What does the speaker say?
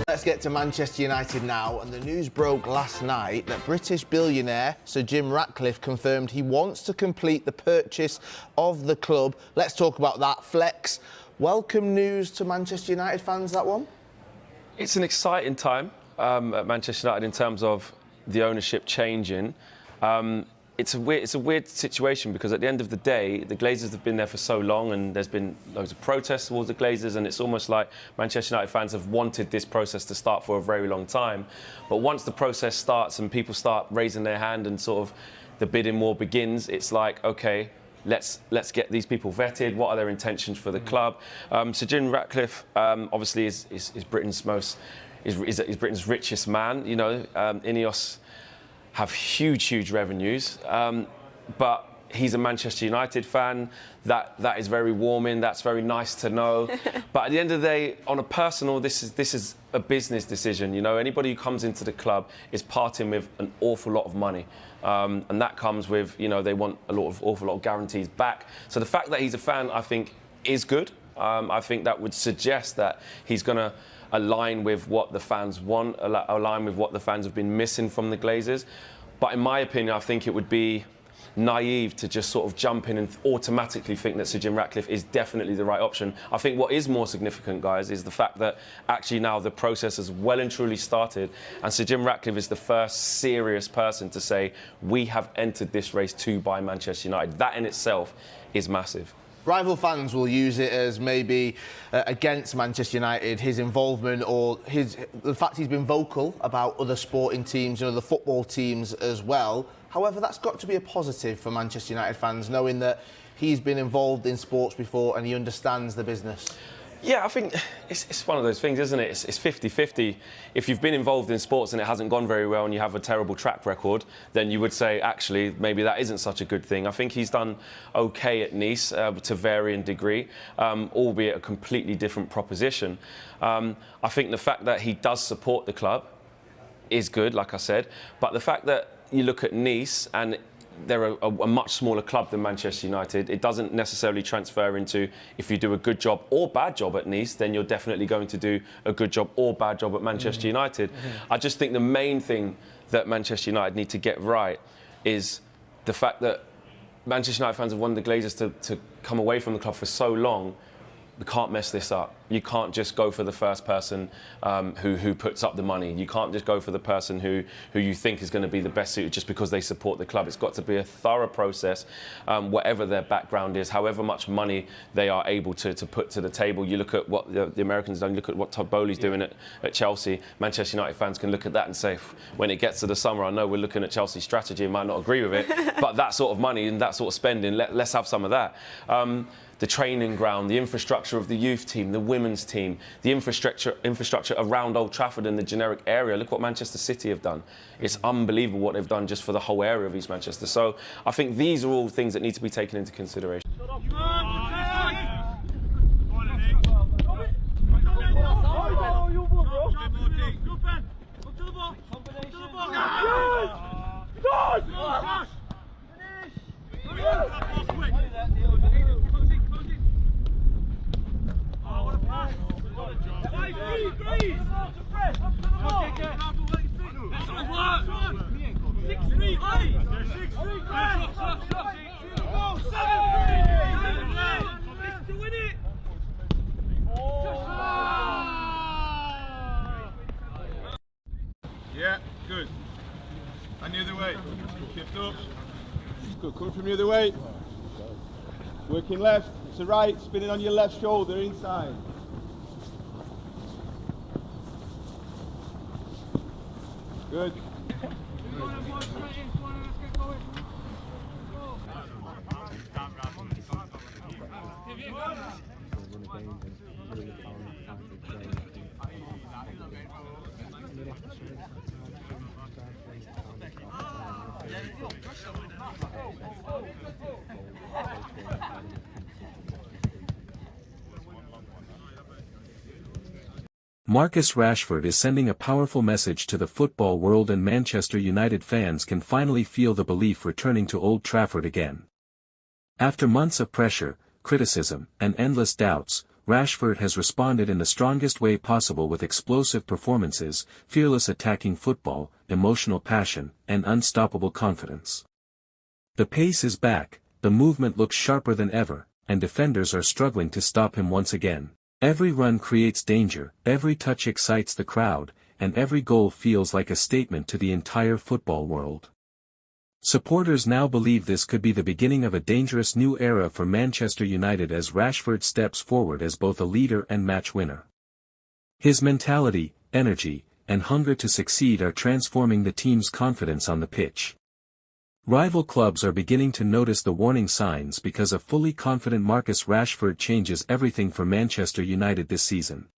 Let's get to Manchester United now, and the news broke last night that British billionaire Sir Jim Ratcliffe confirmed he wants to complete the purchase of the club. Let's talk about that. Flex, welcome news to Manchester United fans, that one? It's an exciting time at Manchester United in terms of the ownership changing. It's a weird situation because at the end of the day, the Glazers have been there for so long and there's been loads of protests towards the Glazers, and it's almost like Manchester United fans have wanted this process to start for a very long time. But once the process starts and people start raising their hand and sort of the bidding war begins, it's like, OK, let's get these people vetted. What are their intentions for the club? Sir Jim Ratcliffe obviously is Britain's Britain's richest man. You know, Ineos have huge revenues, but he's a Manchester United fan. That is very warming. That's very nice to know. But at the end of the day, on a personal, this is a business decision. You know, anybody who comes into the club is parting with an awful lot of money, and that comes with, you know, they want awful lot of guarantees back. So the fact that he's a fan, I think, is good. I think that would suggest that he's going to align with what the fans want, align with what the fans have been missing from the Glazers. But in my opinion, I think it would be naive to just sort of jump in and automatically think that Sir Jim Ratcliffe is definitely the right option. I think what is more significant, guys, is the fact that actually now the process has well and truly started, and Sir Jim Ratcliffe is the first serious person to say, we have entered this race to buy Manchester United. That in itself is massive. Rival fans will use it as maybe against Manchester United, his involvement or the fact he's been vocal about other sporting teams, you know, the football teams as well. However, that's got to be a positive for Manchester United fans, knowing that he's been involved in sports before and he understands the business. Yeah, I think it's one of those things, isn't it? It's 50-50. If you've been involved in sports and it hasn't gone very well and you have a terrible track record, then you would say, actually, maybe that isn't such a good thing. I think he's done OK at Nice to varying degree, albeit a completely different proposition. I think the fact that he does support the club is good, like I said, but the fact that you look at Nice and they're a much smaller club than Manchester United. It doesn't necessarily transfer into if you do a good job or bad job at Nice, then you're definitely going to do a good job or bad job at Manchester United. I just think the main thing that Manchester United need to get right is the fact that Manchester United fans have wanted the Glazers to come away from the club for so long. We can't mess this up. You can't just go for the first person who puts up the money. You can't just go for the person who you think is going to be the best suited just because they support the club. It's got to be a thorough process, whatever their background is, however much money they are able to put to the table. You look at what the Americans done, you look at what Todd Bowley's doing at Chelsea. Manchester United fans can look at that and say, when it gets to the summer, I know we're looking at Chelsea's strategy and might not agree with it, but that sort of money and that sort of spending, let's have some of that. The training ground, the infrastructure of the youth team, the women's team, the infrastructure around Old Trafford and the generic area. Look what Manchester City have done. It's unbelievable what they've done just for the whole area of East Manchester. So I think these are all things that need to be taken into consideration. Yeah, good. And the other way. Shift up. Good, coming from the other way. Working left to right, spinning on your left shoulder, inside. Good. Marcus Rashford is sending a powerful message to the football world, and Manchester United fans can finally feel the belief returning to Old Trafford again. After months of pressure, criticism, and endless doubts, Rashford has responded in the strongest way possible with explosive performances, fearless attacking football, emotional passion, and unstoppable confidence. The pace is back, the movement looks sharper than ever, and defenders are struggling to stop him once again. Every run creates danger, every touch excites the crowd, and every goal feels like a statement to the entire football world. Supporters now believe this could be the beginning of a dangerous new era for Manchester United as Rashford steps forward as both a leader and match winner. His mentality, energy, and hunger to succeed are transforming the team's confidence on the pitch. Rival clubs are beginning to notice the warning signs because a fully confident Marcus Rashford changes everything for Manchester United this season.